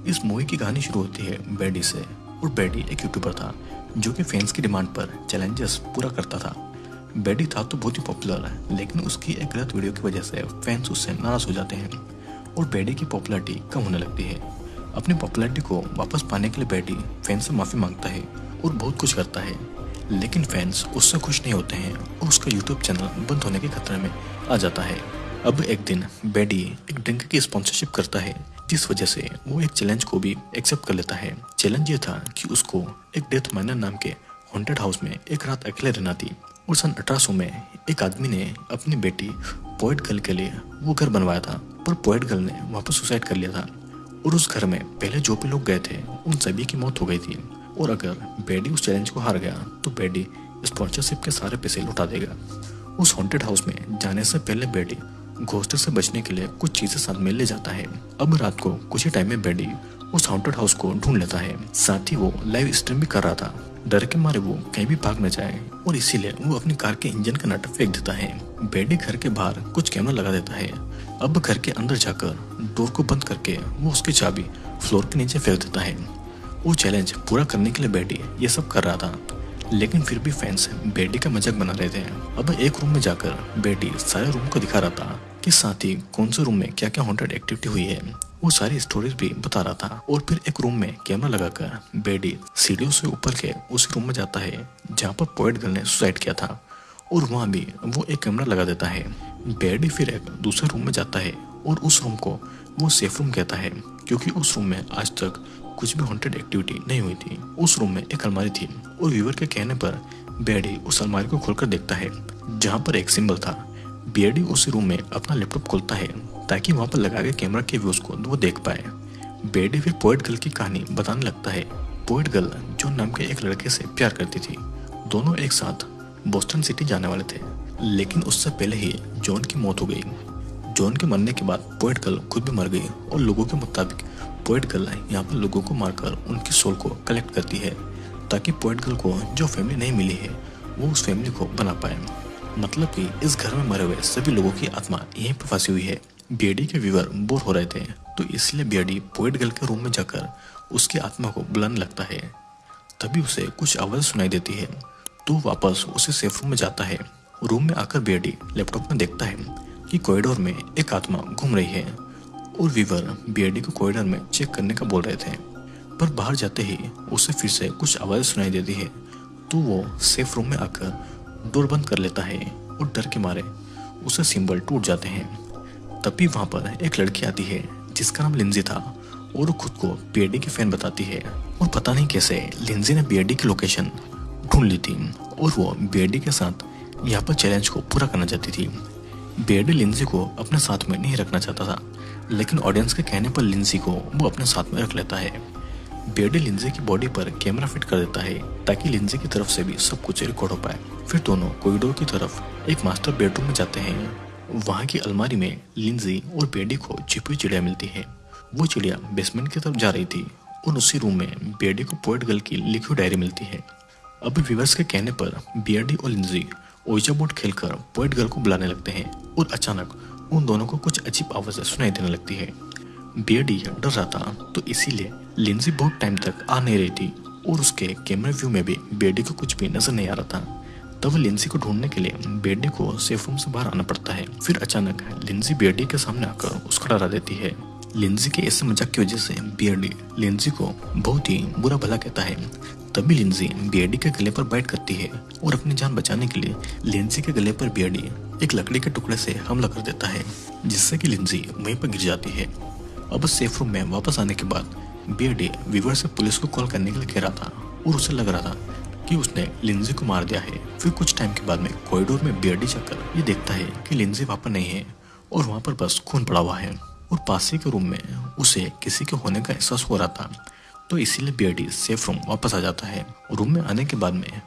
इस मूवी की कहानी शुरू होती है बेडी से। और बेडी एक यूट्यूबर था जो कि फैंस की डिमांड पर चैलेंजेस पूरा करता था। बेडी था तो बहुत ही पॉपुलर है, लेकिन उसकी एक गलत वीडियो की वजह से फैंस उससे नाराज हो जाते हैं और बेडी की पॉपुलैरिटी कम होने लगती है। अपनी पॉपुलैरिटी को वापस पाने के लिए बेडी फैंस से माफ़ी मांगता है और बहुत कुछ करता है, लेकिन फैंस उससे खुश नहीं होते हैं और उसका यूट्यूब चैनल बंद होने के खतरे में आ जाता है। अब एक दिन बेडी एक ड्रिंक की स्पॉन्सरशिप करता है, जिस वजह से वो एक चैलेंज को भी एक्सेप्ट कर लेता है। चैलेंज ये था कि उसको एक डेथ माइनर नाम के हॉन्टेड हाउस में एक रात अकेले रहना थी। और सन 1800 में एक आदमी ने अपनी बेटी पोएट गर्ल के लिए वो घर बनवाया था, पर पोएट गर्ल ने वहाँ पर सुसाइड कर लिया था और उस घर में पहले जो भी लोग गए थे उन सभी की मौत हो गई थी। और अगर बेडी उस चैलेंज को हार गया तो बेडी स्पॉन्सरशिप के सारे पैसे लौटा देगा। उस हॉन्टेड हाउस में जाने से पहले बेडी घोस्ट से बचने के लिए कुछ चीजें साथ में ले जाता है। अब रात को कुछ ही टाइम में बेडी उस हॉन्टेड हाउस को ढूंढ लेता है। साथ ही वो लाइव स्ट्रीम भी कर रहा था। डर के मारे वो कहीं भी भाग न जाए और इसीलिए वो अपनी कार के इंजन का नट फेंक देता है। बेडी घर के बाहर कुछ कैमरा लगा देता है। अब घर के अंदर जाकर डोर को बंद करके वो उसकी चाबी फ्लोर के नीचे फेंक देता है। वो चैलेंज पूरा करने के लिए बेडी ये सब कर रहा था, लेकिन फिर भी फैंस बेडी का मजाक बना रहे थे। अब एक रूम में जाकर बेडी सारे रूम को दिखा रहा था कि साथ ही कौन से रूम में क्या क्या हॉन्टेड एक्टिविटी हुई है, वो सारी स्टोरीज भी बता रहा था। और फिर एक रूम में कैमरा लगाकर बेडी सीढ़ियों से ऊपर के उस रूम में जाता है जहाँ पर पोएट गर्ल ने सुसाइड किया था, और वहाँ भी वो एक कैमरा लगा देता है। बेडी फिर एक दूसरे रूम में जाता है और उस रूम को वो सेफ रूम कहता है, क्योंकि उस रूम में आज तक कुछ भी हॉन्टेड एक्टिविटी नहीं हुई थी। उस रूम में एक अलमारी थी और व्यूअर के कहने पर बेडी उस अलमारी को खोलकर देखता है जहाँ पर एक सिंबल था। बेडी उस रूम में अपना लैपटॉप खोलता है ताकि वहाँ पर लगा के कैमरा के व्यूज को वो देख पाए। बेडी फिर पोएट गर्ल की कहानी बताने लगता है। पोएट गर्ल जॉन नाम के एक लड़के से प्यार करती थी। दोनों एक साथ बोस्टन सिटी जाने वाले थे, लेकिन उससे पहले ही जॉन की मौत हो गई। जॉन के मरने के बाद पोएट गर्ल खुद भी मर गई और लोगों के मुताबिक पोएट गर्ल यहाँ पर लोगों को मारकर उनकी सोल को कलेक्ट करती है, ताकि पोएट गर्ल को जो फैमिली नहीं मिली है वो उस फैमिली को बना पाए। मतलब कि इस घर में मरे हुए सभी लोगों की आत्मा यहीं पर फंसी हुई है। बेडी के व्यूअर बोर हो रहे थे, तो इसलिए बेडी पोएट गर्ल के रूम में जाकर उसकी आत्मा को बुलाने लगता है। तभी उसे कुछ आवाज़ सुनाई देती है, तो वापस उसे सेफ रूम में जाता है। रूम में आकर बेडी लैपटॉप में देखता है कि कॉरिडोर में एक आत्मा घूम रही है और वीवर बेडी को कॉरिडोर में चेक करने का बोल रहे थे। पर बाहर जाते ही उसे फिर से कुछ आवाज़ सुनाई देती है, तो वो सेफ रूम में आकर डोर बंद कर लेता है और डर के मारे उसे सिंबल टूट जाते हैं। तभी वहाँ पर एक लड़की आती है जिसका नाम लिंजी था और वो खुद को बेडी की फैन बताती है। और पता नहीं कैसे लिंजी ने बेडी की लोकेशन ढूंढ ली थी और वो बेडी के साथ यहाँ पर चैलेंज को पूरा करना चाहती थी। बेडी लिंजी को अपने साथ में नहीं रखना चाहता था, लेकिन ऑडियंस के कहने पर लिंजी को वो अपने साथ में रख लेता है। बेडी लिंजी की बॉडी पर कैमरा फिट कर देता है ताकि लिंजी की तरफ से भी सब कुछ रिकॉर्ड हो पाए। फिर दोनों कॉरिडोर की तरफ एक मास्टर बेडरूम में जाते हैं। वहाँ की अलमारी में लिंजी और बेडी को छिपी हुई चिड़िया मिलती है। वो चिड़िया बेसमेंट की तरफ जा रही थी और उसी रूम में बेडी को पोएट गर्ल की लिखी हुई डायरी मिलती है। अब व्यूअर्स के कहने पर बेडी और लिंजी ओइजा बोर्ड खेलकर पोएट गर्ल को बुलाने लगते हैं और अचानक उन दोनों को कुछ अजीब आवाजें सुनाई देने लगती है। बेडी डर रहा था, तो इसीलिए लिंजी बहुत टाइम तक आ नहीं रही थी और उसके कैमरा व्यू में भी बेडी को कुछ भी नजर नहीं आ रहा था। तब लिंजी को ढूंढने के लिए बेडी को सेफ रूम से बाहर आना पड़ता है। फिर अचानक लिंजी बेडी के सामने आकर उसको डरा देती है। लिंजी के ऐसे मजाक की वजह से बेडी लिंजी को बहुत ही बुरा भला कहता है। तभी लिंजी बेडी के गले पर बाइट करती है और अपनी जान बचाने के लिए लिंजी के गले पर बेडी एक लकड़ी के टुकड़े से हमला कर देता है, जिससे कि लिंजी वहीं पर गिर जाती है। अब सेफ रूम में वापस आने के बाद बेडी वीवर से पुलिस को कॉल करने के लिए कह रहा था और उसे लग रहा था कि उसने लिंजी को मार दिया है। फिर कुछ टाइम के बाद में कॉरिडोर में बेडी जाकर ये देखता है कि लिंजी वहाँ पर नहीं है और वहाँ पर बस खून पड़ा हुआ है और पास ही के रूम में उसे किसी के होने का एहसास हो रहा था, तो इसीलिए बेडी सेफ रूम वापस आ जाता है। रूम में आने के बाद में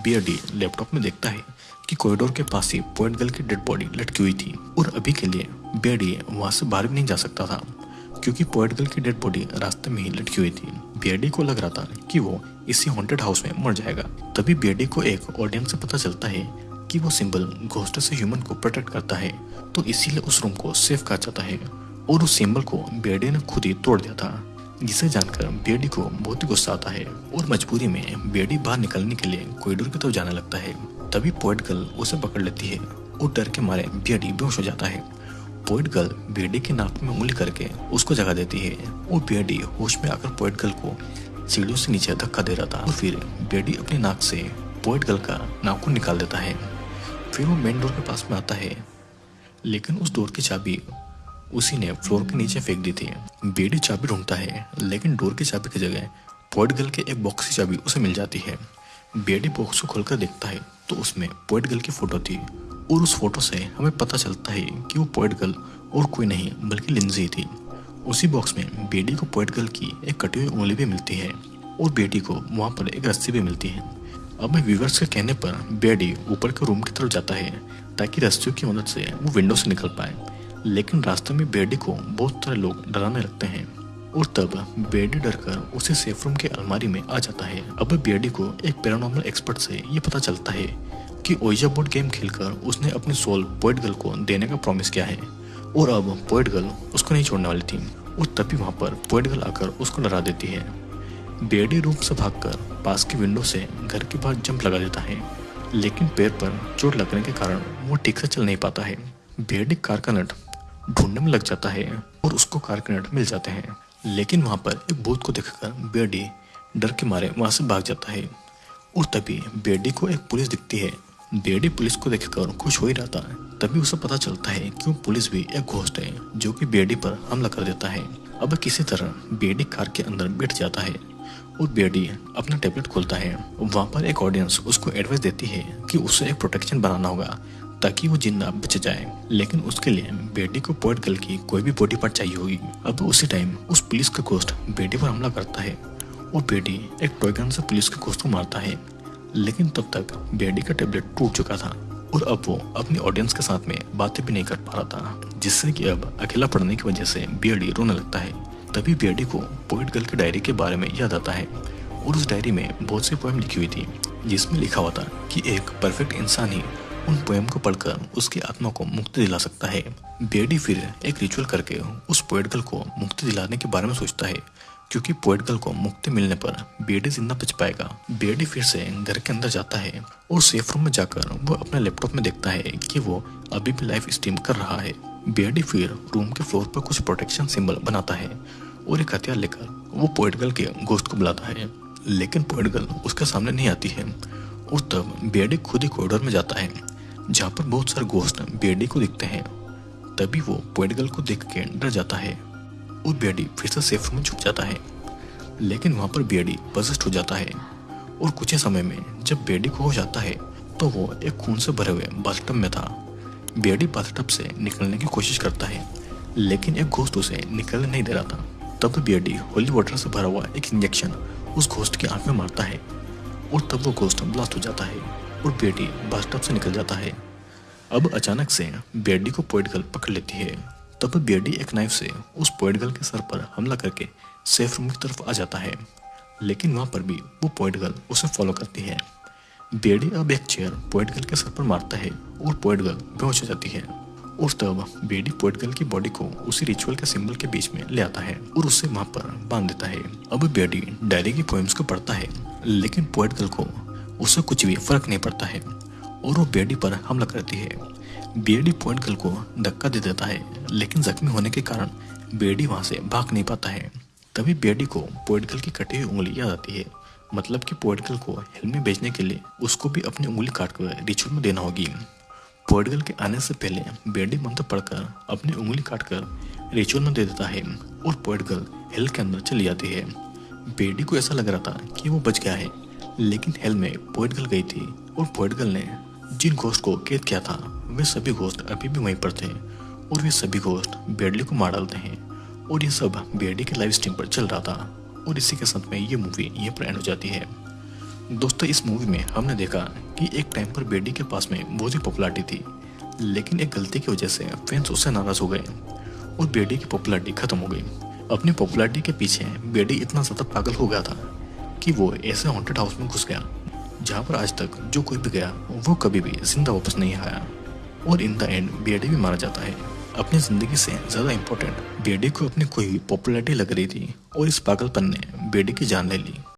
बेडी लैपटॉप में देखता है कि कॉरिडोर के पास ही पोएट गर्ल की डेड बॉडी लटकी हुई थी और अभी के लिए बेडी वहां से बाहर भी नहीं जा सकता था, क्योंकि पोएट गर्ल की डेड बॉडी रास्ते में ही लटकी हुई थी। बेडी को लग रहा था कि वो इसी हॉन्टेड हाउस में मर जाएगा। तभी बेडी को एक ऑडियंस से पता चलता है कि वो सिंबल घोस्ट से ह्यूमन को प्रोटेक्ट करता है, तो इसीलिए उस रूम को सेफ कहा जाता है और उस सिंबल को बेडी ने खुद ही तोड़ दिया था। जिसे जानकर बेडी को बहुत ही गुस्सा आता है और मजबूरी में बेडी बाहर निकलने के लिए कॉरिडोर की तरफ जाने लगता है। तभी पोएट गर्ल उसे पकड़ लेती है और डर के मारे बेडी बेहोश हो जाता है। पोएट गर्ल बेडी के नाक में उंगली करके उसको जगा देती है और बेडी होश में आकर पोएट गर्ल को सीढ़ियों से नीचे धक्का दे रहा था और फिर बेडी अपनी नाक से पोएट गर्ल का नाखून निकाल देता है। फिर वो मेन डोर के पास में आता है, लेकिन उस डोर की चाबी उसी ने फ्लोर के नीचे फेंक दी थी। बेडी चाबी ढूंढता है, लेकिन डोर की चाबी की जगह पोएट गर्ल के एक बॉक्स की चाबी उसे मिल जाती है। बेडी बॉक्स को खोलकर देखता है तो उसमें पोएट गर्ल की फोटो थी और उस फोटो से हमें पता चलता है कि वो पोएट गर्ल और कोई नहीं बल्कि लिंजी थी। उसी बॉक्स में बेडी को पोएट गर्ल की एक कटी हुई उंगली भी मिलती है और बेडी को वहाँ पर एक रस्सी भी मिलती है। अब व्यूअर्स के कहने पर बेडी ऊपर के रूम की तरफ जाता है ताकि रस्सियों की मदद से वो विंडो से निकल पाए, लेकिन रास्ते में बेडी को बहुत सारे लोग डराने लगते हैं और तब बेडी डरकर उसे सेफ रूम के अलमारी में आ जाता है। अब बेडी को एक पैरानॉर्मल एक्सपर्ट से ये पता चलता है कि ओइजा बोर्ड गेम खेलकर उसने अपनी सोल पोएट गर्ल को देने का प्रॉमिस किया है और अब पोएट गर्ल उसको नहीं छोड़ने वाली थी। और तभी वहाँ पर पोएट गर्ल आकर उसको डरा देती है। बेडी रूम से भागकर पास की विंडो से घर के बाहर जंप लगा देता है, लेकिन पैर पर चोट लगने के कारण वो ठीक से चल नहीं पाता है। बेडी कार का नट ढूंढने में लग जाता है और उसको कार के नट मिल जाते हैं, लेकिन वहाँ पर एक भूत को देखकर बेडी डर के मारे वहाँ से भाग जाता है। और तभी बेडी को एक पुलिस दिखती है। बेडी पुलिस को देखकर खुश हो ही रहता है, तभी उसे पता चलता है कि वो पुलिस भी एक घोस्ट है जो कि बेडी पर हमला कर देता है। अब किसी तरह बेडी कार के अंदर बैठ जाता है और बेडी अपना टैबलेट खोलता है। वहाँ पर एक ऑडियंस उसको एडवाइस देती है कि उसे एक प्रोटेक्शन बनाना होगा ताकि वो जिंदा बच जाए, लेकिन उसके लिए बेडी को पोएट गर्ल की कोई भी बॉडी पार्ट चाहिए होगी। अब उसी टाइम उस पुलिस का घोस्ट बेडी पर हमला करता है और बेडी एक टॉय गन से पुलिस के घोस्ट को मारता है, लेकिन तब तक बेडी का टैबलेट टूट चुका था और अब वो अपनी ऑडियंस के साथ में बातें भी नहीं कर पा रहा था, जिससे कि अब अकेला पड़ने की वजह से बेडी रोने लगता है। तभी बेडी को पोएट गर्ल की डायरी के बारे में याद आता है और उस डायरी में बहुत सी पोएम लिखी हुई थी, जिसमें लिखा हुआ था कि एक परफेक्ट इंसान ही उन पोएम को पढ़कर उसकी आत्मा को मुक्ति दिला सकता है। बेडी फिर एक रिचुअल करके उस पोएट गर्ल को मुक्ति दिलाने के बारे में सोचता है, क्योंकि पोएट गर्ल को मुक्ति मिलने पर बेडी जिंदा बच पाएगा। बेडी फिर से घर के अंदर जाता है और सेफ रूम में जाकर वो अपने लैपटॉप में देखता है कि वो अभी भी लाइव स्ट्रीम कर रहा है। बेडी फिर रूम के फ्लोर पर कुछ प्रोटेक्शन सिंबल बनाता है और एक हथियार लेकर वो पोएट गर्ल के घोस्ट को बुलाता है, लेकिन पोएट गर्ल उसके सामने नहीं आती है। और तब बेडी खुद ही कॉरिडोर में जाता है जहाँ पर बहुत सारे घोस्ट बेडी को दिखते हैं। तभी वो पोएट गर्ल को देख के डर जाता है और बेडी फिर से सेफ रूम में छुप जाता है, लेकिन वहाँ पर बेडी पजेस्ट हो जाता है और कुछ ही समय में जब बेडी को होश आता है तो वो एक खून से भरे हुए बाथटब में था। बेडी बाथटब से निकलने की कोशिश करता है, लेकिन एक घोस्ट उसे निकलने नहीं दे रहा था। तब बेडी होली वाटर से भरा हुआ एक इंजेक्शन उस घोस्ट की आंख में मारता है और तब वो घोस्ट ब्लास्ट हो जाता है और बेडी बाथटब से निकल जाता है। अब अचानक से बेडी को पोएट गर्ल पकड़ लेती है। तब बेडी एक नाइफ से उस पोएट गर्ल के सर पर हमला करके सेफ रूम की तरफ आ जाता है, लेकिन वहाँ पर भी वो पोएट गर्ल उसे फॉलो करती है। बेडी अब एक चेयर पोएट गर्ल के सर पर मारता है और पोएट गर्ल बेहोश हो जाती है और तब बेडी पोएट गर्ल की बॉडी को उसी रिचुअल के सिंबल के बीच में ले आता है और उसे वहाँ पर बांध देता है। अब बेडी डायरी की पोएम्स को पढ़ता है, लेकिन पोएट गर्ल को उसे कुछ भी फर्क नहीं पड़ता है और वो बेडी पर हमला करती है। बेडी पोएट गर्ल को धक्का दे देता है, लेकिन जख्मी होने के कारण बेडी वहाँ से भाग नहीं पाता है। तभी बेडी को पोएट गर्ल की कटी हुई उंगली याद आती है, मतलब कि पोएट गर्ल को हेल में भेजने के लिए उसको भी अपनी उंगली काटकर रिचुअल में देना होगी। पोएट गर्ल के आने से पहले बेडी मंत्र पढ़कर अपनी उंगली काटकर रिचुअल में दे देता है और पोएट गर्ल हेल के अंदर चली जाती है। बेडी को ऐसा लग रहा था कि वो बच गया है, लेकिन हेल में पोएट गर्ल गई थी और पोएट गर्ल ने जिन घोस्ट को कैद किया था वे सभी घोस्ट अभी भी वहीं पर थे और वे सभी घोस्ट बेडी को मार डालते हैं और ये सब बेडी के लाइव स्ट्रीम पर चल रहा था। और इसी के साथ में ये मूवी यहीं पर एंड हो जाती है। दोस्तों, इस मूवी में हमने देखा कि एक टाइम पर बेडी के पास में बहुत ही पॉपुलैरिटी थी, लेकिन एक गलती की वजह से फैंस उससे नाराज हो गए और बेडी की पॉपुलैरिटी खत्म हो गई। अपनी पॉपुलैरिटी के पीछे बेडी इतना ज़्यादा पागल हो गया था कि वो ऐसे हॉन्टेड हाउस में घुस गया जहाँ पर आज तक जो कोई भी गया वो कभी भी जिंदा वापस नहीं आया और इन द एंड बेडी भी मारा जाता है। अपनी जिंदगी से ज्यादा इम्पोर्टेंट बेडी को अपनी कोई पॉपुलैरिटी लग रही थी और इस पागलपन ने बेडी की जान ले ली।